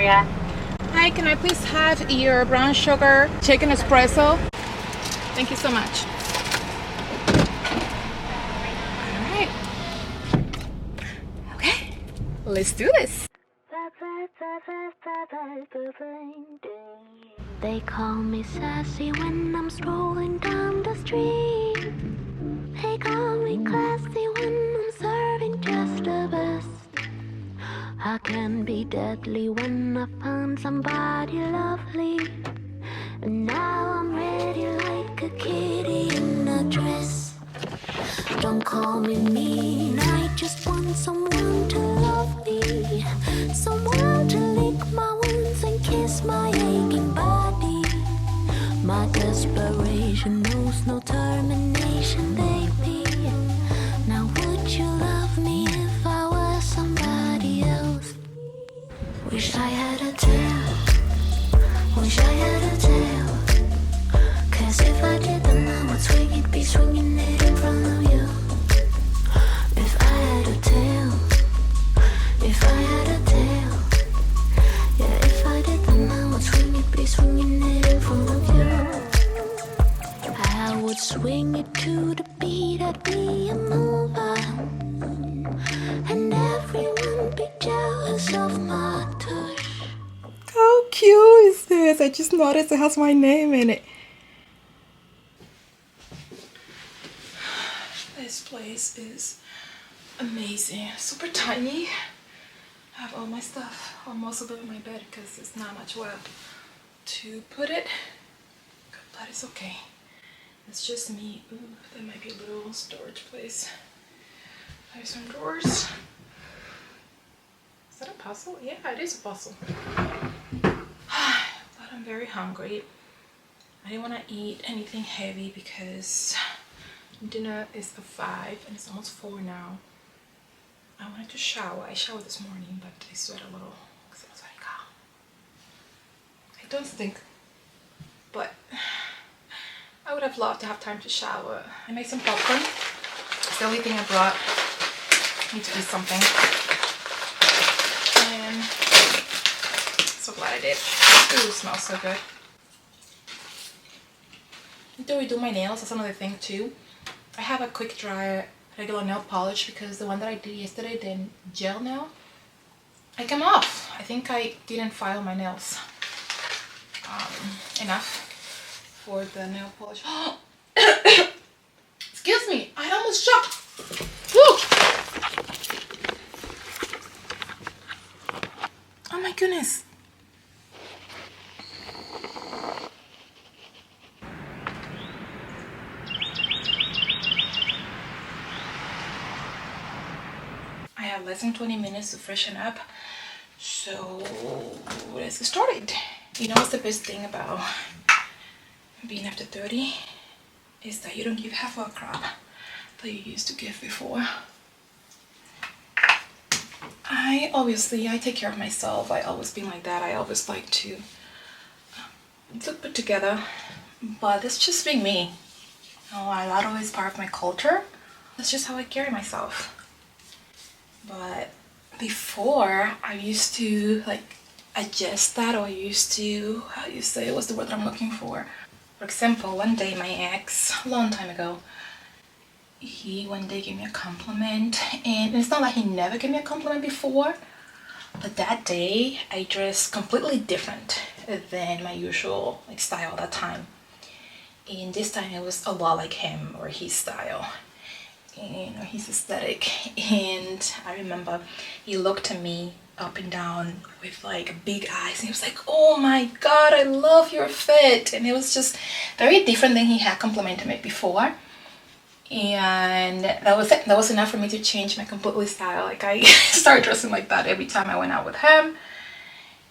for you? Hi, can I please have your brown sugar chicken espresso? Thank you so much. All right. Okay, let's do this. They call me sassy when I'm strolling down the street. They call me classy when I'm serving just the best. I can be deadly when I find somebody lovely. And now I'm ready like a kitty in a dress. Don't call me mean, I just want someone to love me. Someone to lick my wounds and kiss my aching body. My desperation knows no termination, baby. Now would you love me if I was somebody else? Wish I had a tail. Wish I had a tail. Cause if I did then I would swing it, be swinging it in front of you. If I had a tail. If I had a tail. Yeah, if I did then I would swing it, be swinging it in front of you. I would swing it to the beat, I'd be a mover. And everyone be jealous of my touch. How cute is this? I just noticed it has my name in it. This place is amazing. Super tiny. I have all my stuff, or most of it in my bed because there's not much where to put it. But it's okay. It's just me. Ooh, that might be a little storage place. I have some drawers. Is that a puzzle? Yeah, it is a puzzle. But I'm very hungry. I didn't want to eat anything heavy because dinner is at 5 and it's almost 4 now. I wanted to shower. I showered this morning, but I sweat a little because I was like, oh. I don't stink, but I would have loved to have time to shower. I made some popcorn. It's the only thing I brought. I need to eat something. And so glad I did. Ooh, it smells so good. I need to redo my nails. That's another thing too. I have a quick dry regular nail polish because the one that I did yesterday, the gel nail, I came off. I think I didn't file my nails enough for the nail polish. Excuse me, I almost choked. Woo! Oh my goodness. I have less than 20 minutes to freshen up, so let's get started. You know what's the best thing about being after 30 is that you don't give half a crap that you used to give before. I take care of myself. I always been like that. I always like to look put together, but that's just being me. That always part of my culture. That's just how I carry myself. But before, I used to like adjust that, or I used to, how do you say, what's the word that I'm looking for? For example, one day my ex, a long time ago, he one day gave me a compliment, and it's not like he never gave me a compliment before, but that day I dressed completely different than my usual style at that time, and this time it was a lot like him or his style and his aesthetic. And I remember he looked at me up and down with like big eyes, and he was like, oh my god, I love your fit. And it was just very different than he had complimented me before. And that was it. That was enough for me to change my completely style. Like I started dressing like that every time I went out with him.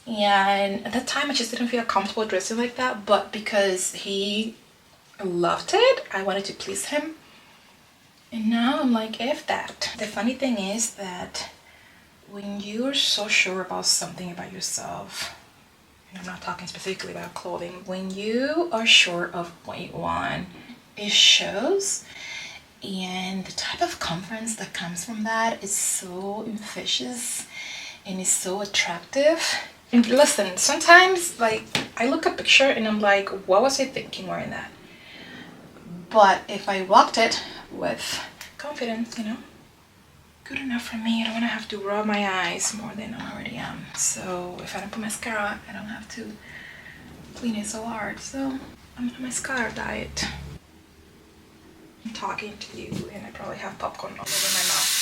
And at that time I just didn't feel comfortable dressing like that, but because he loved it, I wanted to please him. And now I'm like, F that. The funny thing is that when you're so sure about something about yourself, and I'm not talking specifically about clothing, when you are sure of what you want, it shows. And the type of confidence that comes from that is so infectious and is so attractive. And listen, sometimes like I look at a picture and I'm like, what was I thinking wearing that? But if I rocked it with confidence, you know, good enough for me. I don't want to have to rub my eyes more than I already am. So if I don't put mascara, I don't have to clean it so hard. So I'm on a mascara diet. I'm talking to you and I probably have popcorn all over my mouth.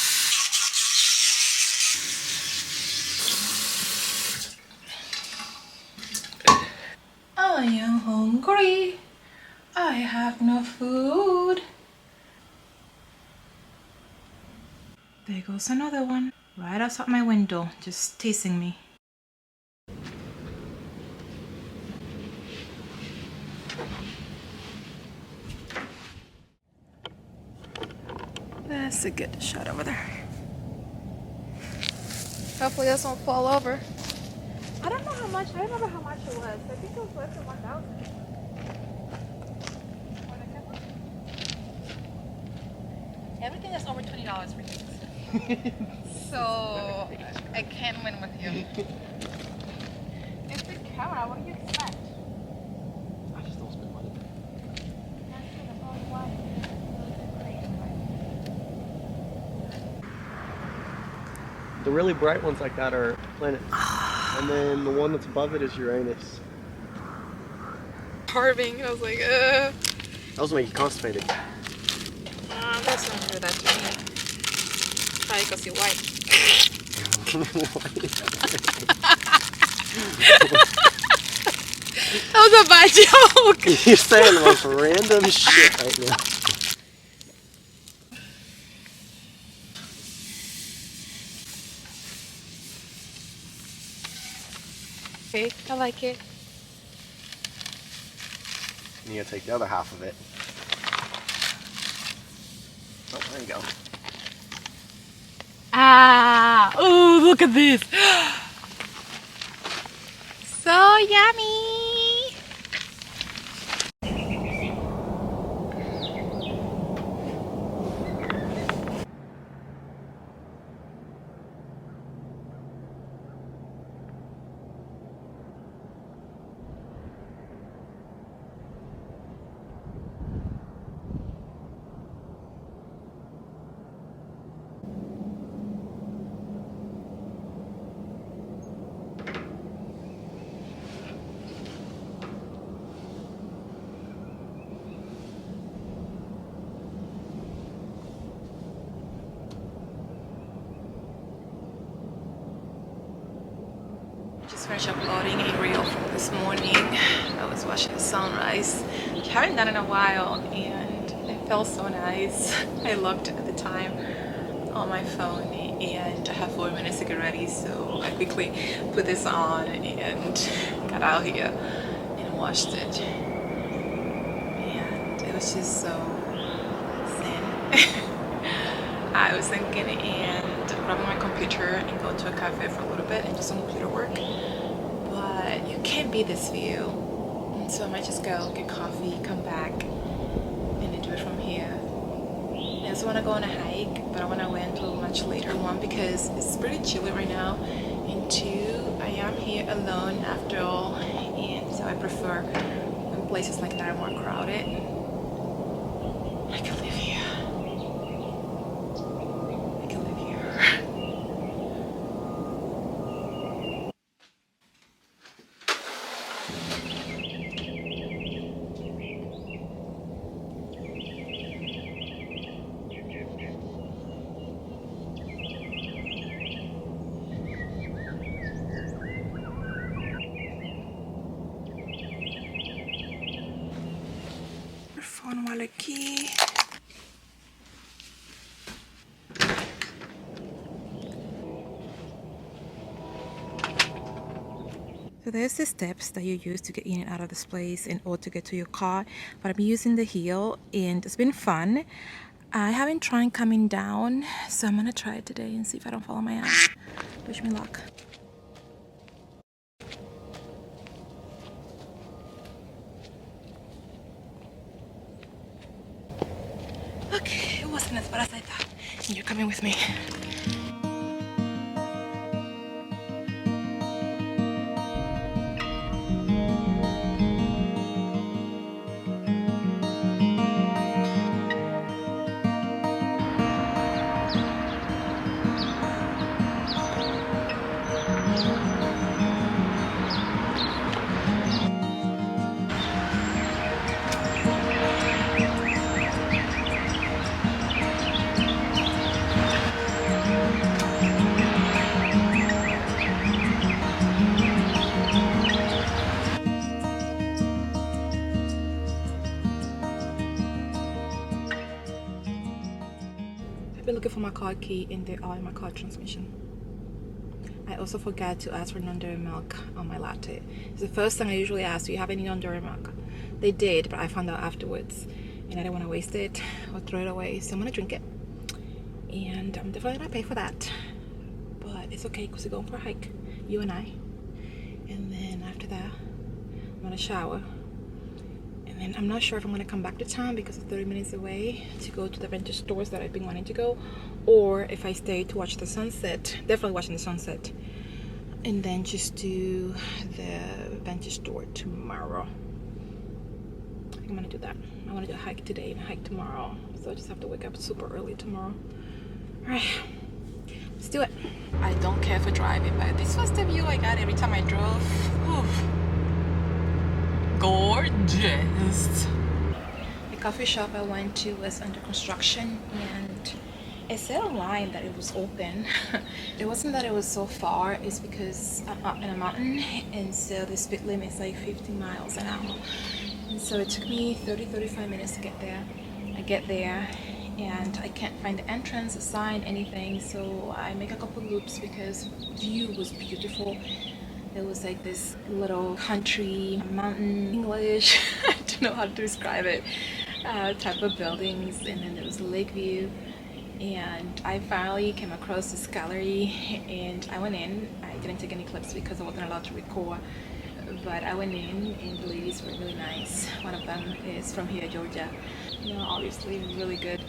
I am hungry. I have no food. There goes another one right outside my window, just teasing me. That's a good shot over there. Hopefully this won't fall over. I don't know how much, I remember how much it was. I think it was less than 1,000. Everything that's over $20 for you. So I can win with you. It's the camera, what do you expect? I just don't spend money. That's all you want. The really bright ones like that are planets. And then the one that's above it is Uranus. Carving, I was like, Those make you constipated. That's not do that to me. Probably because you're white. That was a bad joke. You're saying the most random shit right now. Okay, I like it. And you gotta take the other half of it. Oh, there you go. Ah, oh, look at this. So yummy. Just finished uploading a reel from this morning. I was watching the sunrise, which I haven't done in a while, and it felt so nice. I looked at the time on my phone and I have 4 minutes to get ready, so I quickly put this on and got out here and watched it. And it was just so zen. I was thinking and grab my computer and go to a cafe for a little bit and do some computer work, but you can't beat this view, and so I might just go get coffee, come back, and then do it from here. I also want to go on a hike, but I want to wait until a much later one because it's pretty chilly right now, and two, I am here alone after all, and so I prefer when places like that are more crowded. I can live here. Phone wallet key. So there's the steps that you use to get in and out of this place and or to get to your car, but I'm using the heel and it's been fun. I haven't tried coming down, so I'm gonna try it today and see if I don't fall on my ass. Wish me luck. Okay, it wasn't as bad as I thought. And you're coming with me. for my car key and they are in my car transmission. I also forgot to ask for non-dairy milk on my latte. It's the first thing I usually ask, do you have any non-dairy milk? They did, but I found out afterwards and I didn't want to waste it or throw it away, so I'm gonna drink it. And I'm definitely gonna pay for that, but it's okay because we're going for a hike, you and I. And then after that, I'm gonna shower. And then I'm not sure if I'm gonna come back to town because it's 30 minutes away to go to the vintage stores that I've been wanting to go, or if I stay to watch the sunset, definitely watching the sunset, and then just do the vintage store tomorrow. I think I'm gonna do that. I want to do a hike today and a hike tomorrow, so I just have to wake up super early tomorrow. All right, let's do it. I don't care for driving, but this was the view I got every time I drove. Oof. Gorgeous. The coffee shop I went to was under construction, and it said online that it was open. It wasn't that it was so far, it's because I'm up in a mountain, and so the speed limit is like 50 miles an hour. And so it took me 35 minutes to get there. I get there and I can't find the entrance, a sign, anything, so I make a couple loops because view was beautiful. It was like this little country, mountain English, I don't know how to describe it, type of buildings, and then there was a lake view. And I finally came across this gallery and I went in. I didn't take any clips because I wasn't allowed to record, but I went in and the ladies were really nice. One of them is from here, Georgia. You know, obviously really good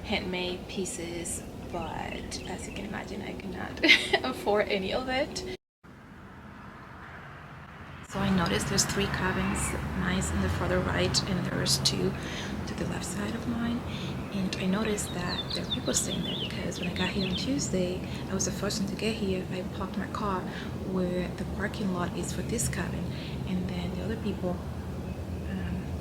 handmade pieces, but as you can imagine, I cannot afford any of it. So I noticed there's 3 cabins, mine's in the further right, and there's 2 to the left side of mine. And I noticed that there are people staying there because when I got here on Tuesday, I was the first one to get here. I parked my car where the parking lot is for this cabin, and then the other people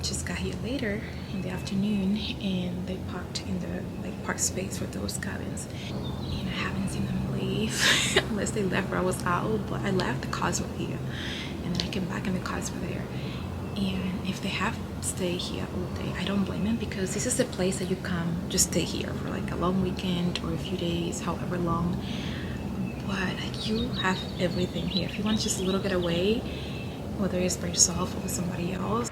just got here later in the afternoon, and they parked in the park space for those cabins. And I haven't seen them leave unless they left where I was out, but I left, the cars were here. And then I came back and the cars were there. And if they have stayed here all day, I don't blame them because this is the place that you come just stay here for like a long weekend or a few days, however long. But you have everything here. If you want just a little bit away, whether it's by yourself or with somebody else.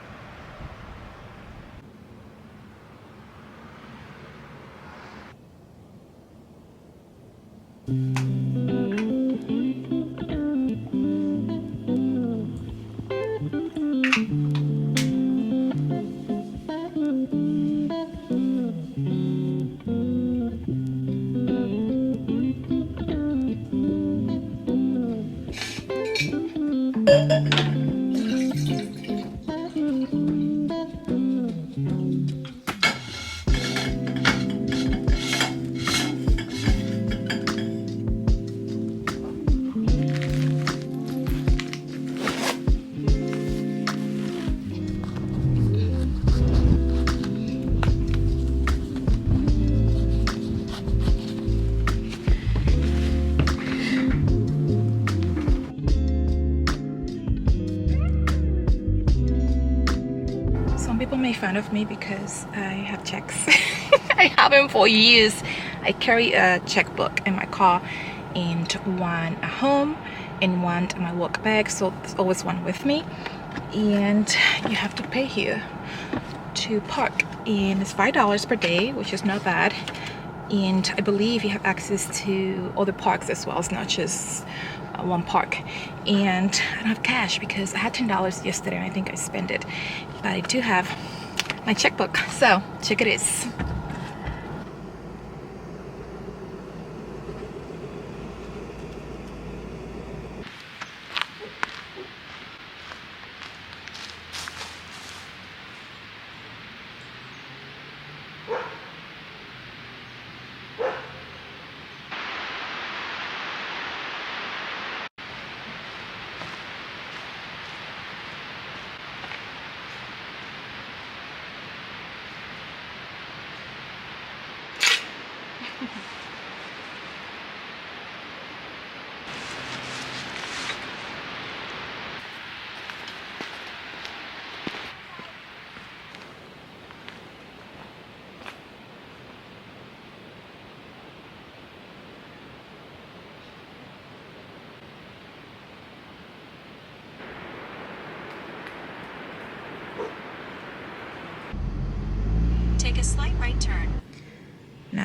Some people make fun of me because I have checks. I have them for years. I carry a checkbook in my car and one at home and one in my work bag, so there's always one with me. And you have to pay here to park, and it's $5 per day, which is not bad. And I believe you have access to other parks as well. It's not just one park. And I don't have cash because I had $10 yesterday and I think I spent it, but I do have my checkbook, so check it is.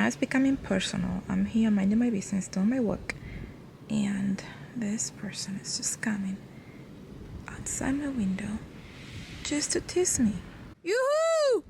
now it's becoming personal. I'm here minding my business, doing my work, and this person is just coming outside my window just to tease me. Yoo-hoo!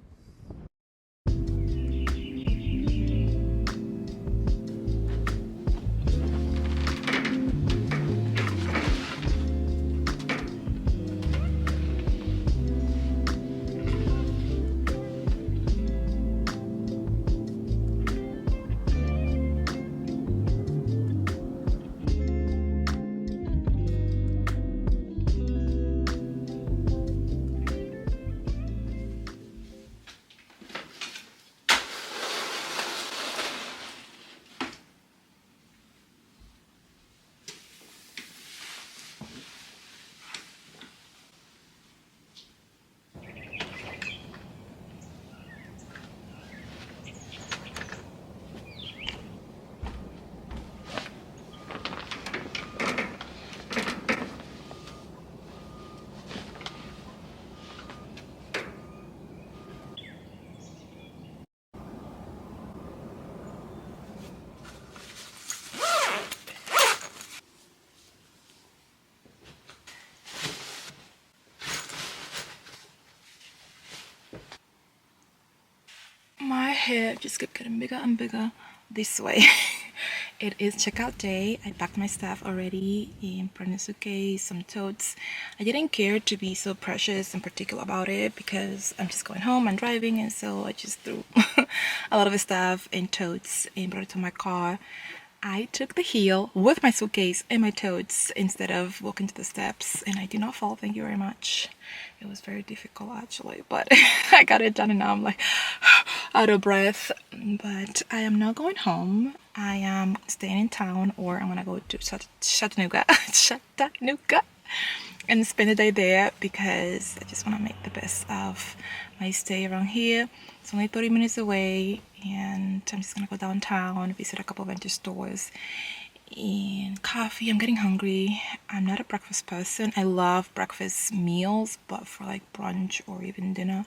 My hair just kept getting bigger and bigger this way. It is checkout day. I packed my stuff already in a suitcase, some totes. I didn't care to be so precious and particular about it because I'm just going home and driving, and so I just threw a lot of the stuff in totes and brought it to my car. I took the hill with my suitcase and my totes instead of walking to the steps, and I did not fall, thank you very much. It was very difficult actually, but I got it done, and now I'm like out of breath. But I am not going home. I am staying in town, or I'm gonna go to Chattanooga and spend the day there because I just want to make the best of my stay around here. It's only 30 minutes away, and I'm just gonna go downtown, visit a couple of vintage stores, and coffee. I'm getting hungry. I'm not a breakfast person. I love breakfast meals, but for like brunch or even dinner,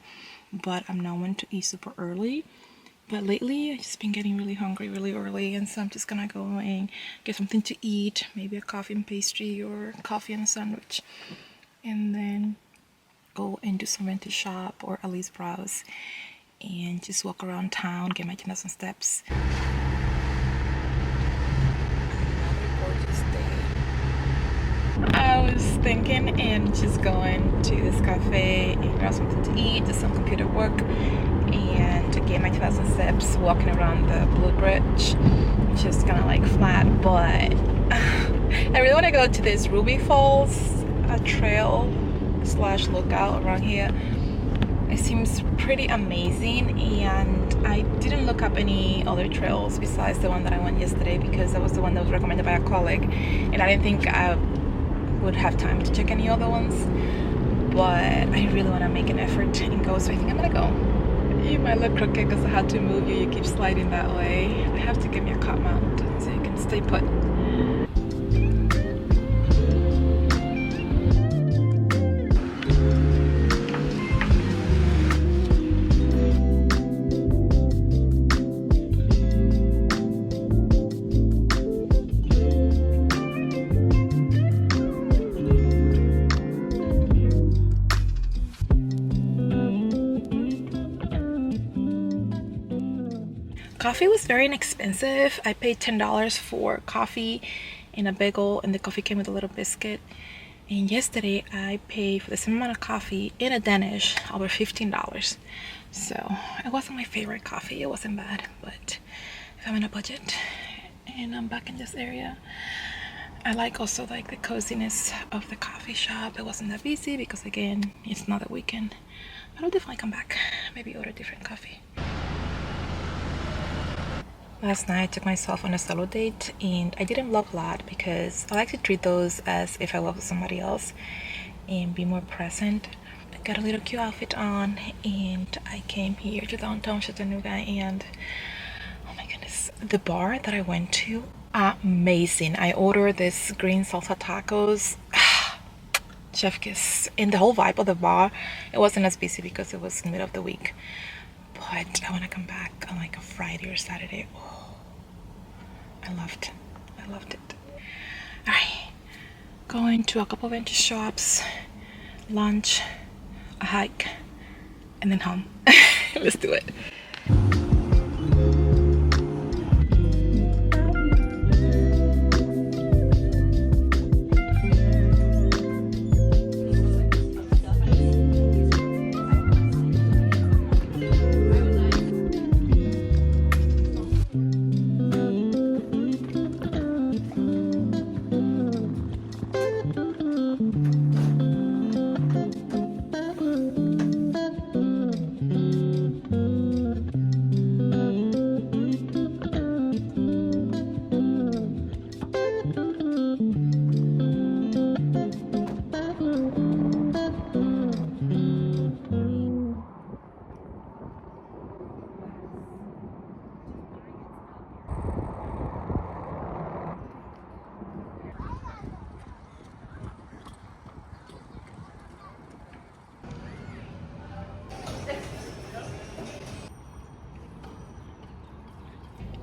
but I'm not one to eat super early. But lately I've just been getting really hungry really early, and so I'm just gonna go and get something to eat, maybe a coffee and pastry or coffee and a sandwich, and then go and do some vintage shop, or at least browse and just walk around town, get my 10,000 steps. I was thinking and just going to this cafe and grab something to eat, do some computer work, and to get my 2,000 steps walking around the Blue Bridge, which is kind of like flat, but I really want to go to this Ruby Falls trail slash lookout around here. It seems pretty amazing, and I didn't look up any other trails besides the one that I went yesterday because that was the one that was recommended by a colleague, and I didn't think I would have time to check any other ones, but I really want to make an effort and go, so I think I'm gonna go. You might look crooked because I had to move you. You keep sliding that way. I have to get me a cot mount so you can stay put. Coffee was very inexpensive. I paid $10 for coffee and a bagel, and the coffee came with a little biscuit. And yesterday I paid for the same amount of coffee in a Danish over $15. So it wasn't my favorite coffee. It wasn't bad, but if I'm on a budget and I'm back in this area, I like also like the coziness of the coffee shop. It wasn't that busy because again, it's not a weekend. But I'll definitely come back, maybe order different coffee. Last night I took myself on a solo date, and I didn't vlog a lot because I like to treat those as if I was with somebody else and be more present. I got a little cute outfit on, and I came here to downtown Chattanooga, and oh my goodness, the bar that I went to, amazing. I ordered this green salsa tacos, chef kiss, and the whole vibe of the bar, it wasn't as busy because it was in the middle of the week, but I want to come back on like a Friday or Saturday. Oh, I loved it. All right, going to a couple of vintage shops, lunch, a hike, and then home. Let's do it.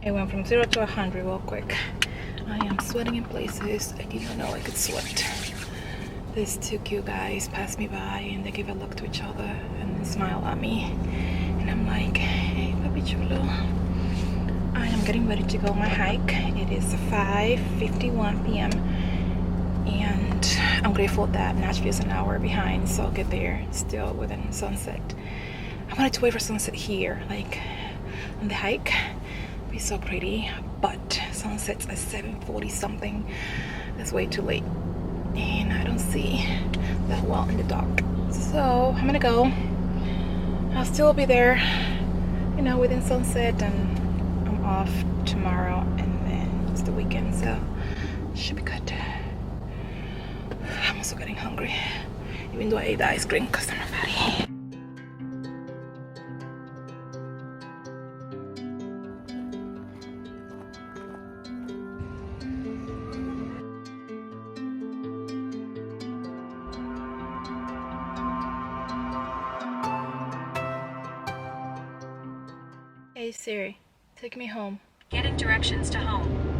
It went from 0 to 100 real quick. I am sweating in places I didn't know I could sweat. These two cute guys passed me by and they gave a look to each other and smiled at me. And I'm like, hey, papi chulo. I am getting ready to go on my hike. It is 5:51 p.m. and I'm grateful that Nashville is an hour behind, so I'll get there still within sunset. I wanted to wait for sunset here, like on the hike. Be so pretty, but sunset's at 7:40 something. That's way too late, and I don't see that well in the dark. So I'm gonna go. I'll still be there, you know, within sunset, and I'm off tomorrow, and then it's the weekend, so should be good. I'm also getting hungry, even though I ate the ice cream because I'm a fatty. Hey Siri, take me home. Getting directions to home.